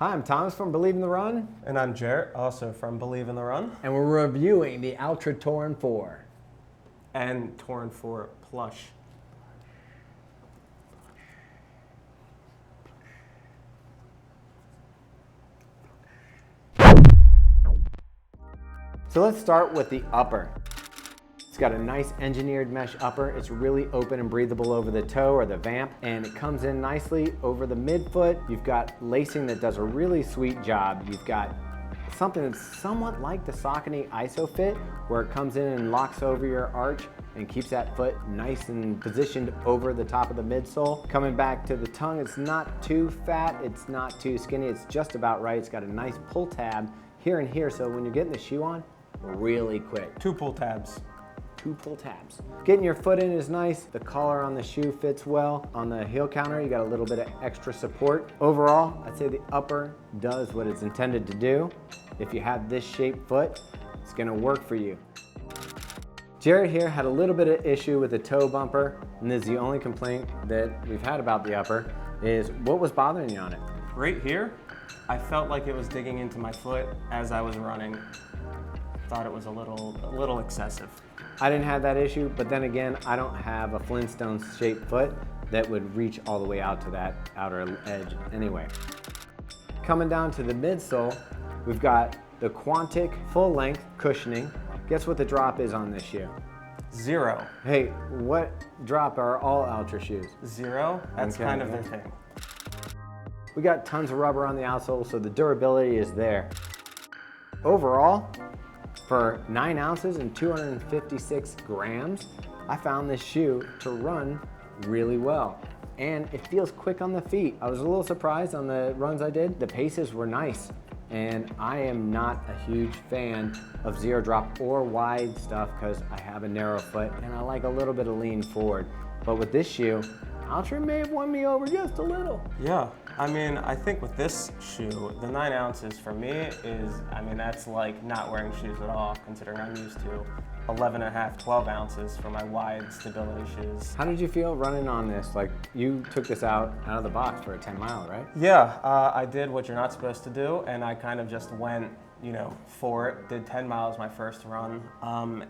Hi, I'm Thomas from Believe in the Run. And I'm Jarrett, also from Believe in the Run. And we're reviewing the Altra Torin 4. And Torin 4 Plush. So let's start with the upper. It's got a nice engineered mesh upper. It's really open and breathable over the toe or the vamp, and it comes in nicely over the midfoot. You've got lacing that does a really sweet job. You've got something that's somewhat like the Saucony ISO fit, where it comes in and locks over your arch and keeps that foot nice and positioned over the top of the midsole. Coming back to the tongue, it's not too fat, it's not too skinny, it's just about right. It's got a nice pull tab here and here, so when you're getting the shoe on, really quick. 2 pull tabs. 2 pull tabs. Getting your foot in is nice. The collar on the shoe fits well. On the heel counter, you got a little bit of extra support. Overall, I'd say the upper does what it's intended to do. If you have this shaped foot, it's gonna work for you. Jarrett here had a little bit of issue with the toe bumper, and this is the only complaint that we've had about the upper, is what was bothering you on it? Right here, I felt like it was digging into my foot as I was running. Thought it was a little excessive. I didn't have that issue, but then again, I don't have a Flintstone shaped foot that would reach all the way out to that outer edge anyway. Coming down to the midsole, we've got the Quantic full length cushioning. Guess what the drop is on this shoe? 0. Hey, what drop are all Altra shoes? 0? That's Okay, kind of yeah. their thing. We got tons of rubber on the outsole, so the durability is there. Overall, for 9 ounces and 256 grams, I found this shoe to run really well. And it feels quick on the feet. I was a little surprised on the runs I did. The paces were nice. And I am not a huge fan of zero drop or wide stuff because I have a narrow foot and I like a little bit of lean forward. But with this shoe, Altra may have won me over just a little. Yeah, I mean, I think with this shoe, the 9 ounces for me is, I mean, that's like not wearing shoes at all, considering I'm used to 11.5, 12 ounces for my wide stability shoes. How did you feel running on this? Like, you took this out of the box for a 10 mile, right? Yeah, I did what you're not supposed to do, and I kind of just went, for it. Did 10 miles my first run,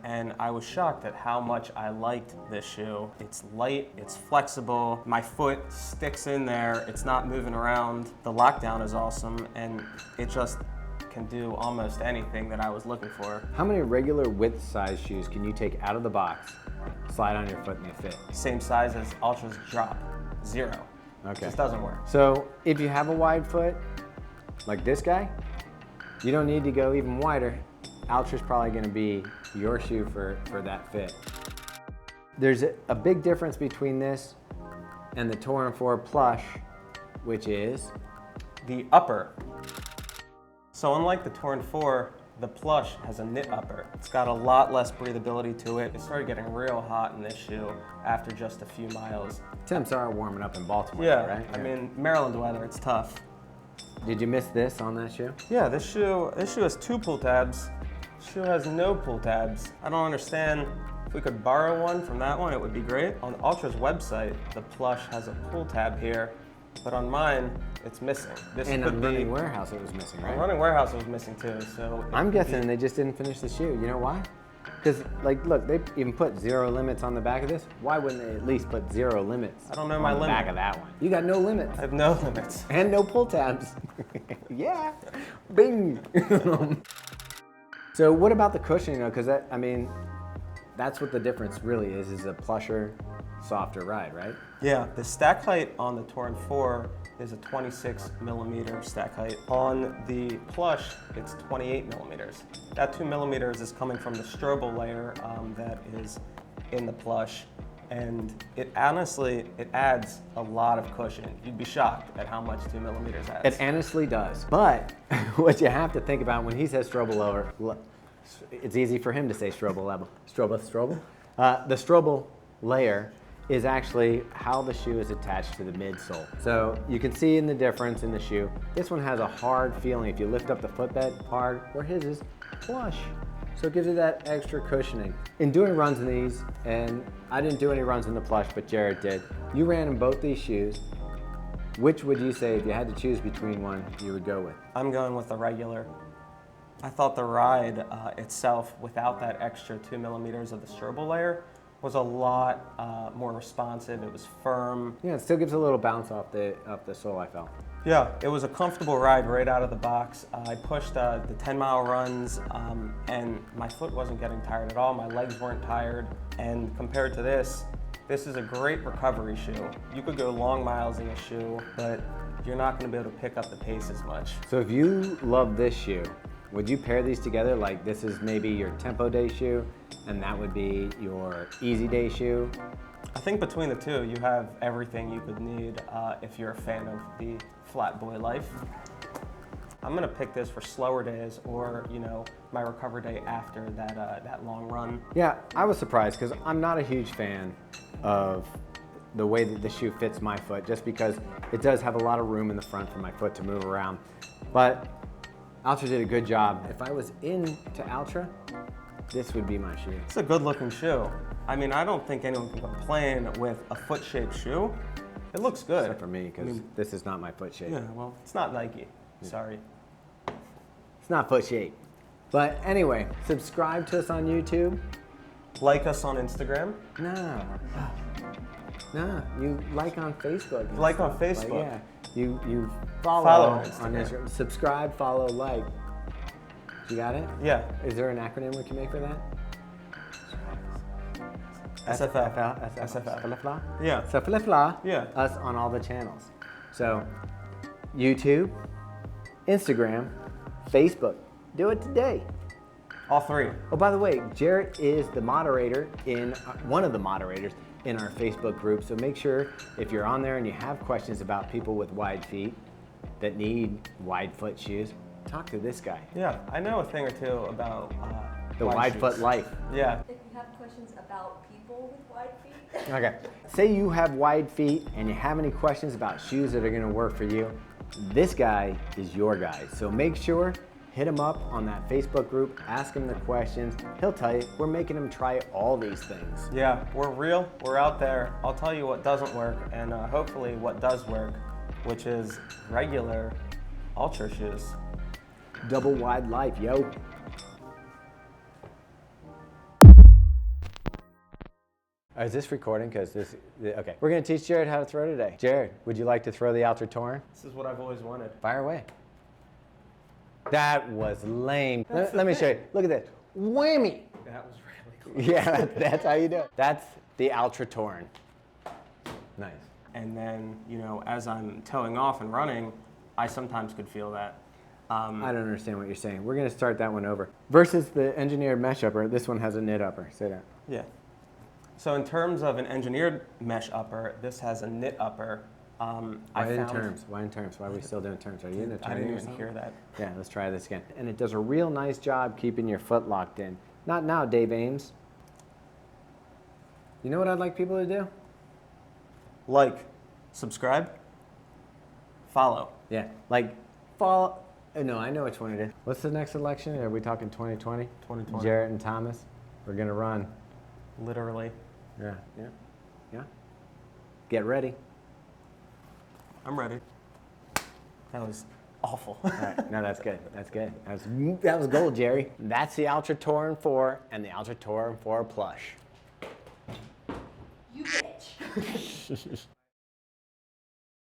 and I was shocked at how much I liked this shoe. It's light, it's flexible, my foot sticks in there, it's not moving around. The lockdown is awesome, and it just can do almost anything that I was looking for. How many regular width size shoes can you take out of the box, slide on your foot and they fit? Same size as Altra's drop, 0. Okay. Just doesn't work. So if you have a wide foot, like this guy, you don't need to go even wider. Altra's probably gonna be your shoe for that fit. There's a big difference between this and the Torin 4 Plush, which is the upper. So unlike the Torin 4, the Plush has a knit upper. It's got a lot less breathability to it. It started getting real hot in this shoe after just a few miles. temps are warming up in Baltimore, Yeah, right? I mean, Maryland weather, it's tough. Did you miss this on that shoe? Yeah, this shoe has 2 pull tabs. This shoe has no pull tabs. I don't understand. If we could borrow one from that one, it would be great. On Altra's website, the Plush has a pull tab here, but on mine, it's missing. This And could on be, Running Warehouse it was missing, right? on Running Warehouse, it was missing too. So I'm guessing they just didn't finish the shoe. You know why? Because, like, look, they even put 0 limits on the back of this. Why wouldn't they at least put 0 limits? I don't know on my the limit. back of that one. You got no limits. I have no limits. And no pull tabs. Yeah, bing. So what about the cushioning though? Because that, I mean, that's what the difference really is a plusher, softer ride, right? Yeah, the stack height on the Torin 4 is a 26 millimeter stack height. On the Plush, it's 28 millimeters. That 2 millimeters is coming from the Strobel layer that is in the Plush. And it honestly, it adds a lot of cushion. You'd be shocked at how much 2 millimeters adds. It honestly does. But what you have to think about when he says Strobel layer, it's easy for him to say Strobel level. Strobel? The Strobel layer is actually how the shoe is attached to the midsole. So you can see in the difference in the shoe. This one has a hard feeling if you lift up the footbed hard, where his is plush. So it gives you that extra cushioning. In doing runs in these, and I didn't do any runs in the Plush, but Jarrett did, you ran in both these shoes, Which would you say, if you had to choose between one, you would go with? I'm going with the regular. I thought the ride itself, without that extra 2 millimeters of the strobo layer, was a lot more responsive. It was firm. Yeah, it still gives a little bounce off the sole, I felt. Yeah, it was a comfortable ride right out of the box. I pushed the 10-mile runs, and my foot wasn't getting tired at all. My legs weren't tired. And compared to this is a great recovery shoe. You could go long miles in a shoe, but you're not going to be able to pick up the pace as much. So if you love this shoe, would you pair these together? Like this is maybe your tempo day shoe, and that would be your easy day shoe? I think between the two, you have everything you could need if you're a fan of the flat boy life. I'm gonna pick this for slower days, or my recovery day after that long run. Yeah, I was surprised because I'm not a huge fan of the way that the shoe fits my foot, just because it does have a lot of room in the front for my foot to move around. But Altra did a good job. If I was into Altra, this would be my shoe. It's a good looking shoe. I mean, I don't think anyone can complain with a foot shaped shoe. It looks good. Except for me, because this is not my foot shape. Yeah, well, it's not Nike. Sorry. It's not foot shape. But anyway, subscribe to us on YouTube. Like us on Instagram. No. No, you like on Facebook. and Like stuff. on Facebook. Like, yeah, you follow on on Instagram. Instagram. Subscribe, follow, like. You got it? Yeah. Is there an acronym we can make for that? SFL. SFL. Yeah. SFL. Yeah. Us on all the channels. So, YouTube, Instagram, Facebook. Do it today. All three. Oh, by the way, Jarrett is the moderator one of the moderators in our Facebook group. So make sure if you're on there and you have questions about people with wide feet that need wide foot shoes, talk to this guy. Yeah, I know a thing or two about The wide shoes. foot life. Yeah. If you have questions about people with wide feet, Okay. Say you have wide feet and you have any questions about shoes that are going to work for you. This guy is your guy. So make sure, hit him up on that Facebook group, ask him the questions. He'll tell you. We're making him try all these things. Yeah, we're real. We're out there. I'll tell you what doesn't work, and hopefully what does work, which is regular Altra shoes. Double wide life, yo. Is this recording? Because okay. We're going to teach Jarrett how to throw today. Jarrett, would you like to throw the Altra Torin? This is what I've always wanted. Fire away. That was lame. Let me show you. Look at this. Whammy. That was really cool. Yeah, that's how you do it. That's the Altra Torin. Nice. And then, as I'm towing off and running, I sometimes could feel that. I don't understand what you're saying. We're going to start that one over. Versus the engineered mesh upper, this one has a knit upper. Say that. Yeah. So in terms of an engineered mesh upper, this has a knit upper. Why in terms? Why in terms? Why are we still doing terms? Are you in a I didn't even hear that. Yeah, let's try this again. And it does a real nice job keeping your foot locked in. Not now, Dave Ames. You know what I'd like people to do? Like, subscribe, follow. Yeah, like follow. No, I know which one it is. What's the next election? Are we talking 2020? 2020. Jarrett and Thomas. We're gonna run. Literally. Yeah. Get ready. I'm ready. That was awful. All right, no, that's good. That's good. That was gold, Jerry. That's the Altra Torin 4 and the Altra Torin 4 Plush. you bitch.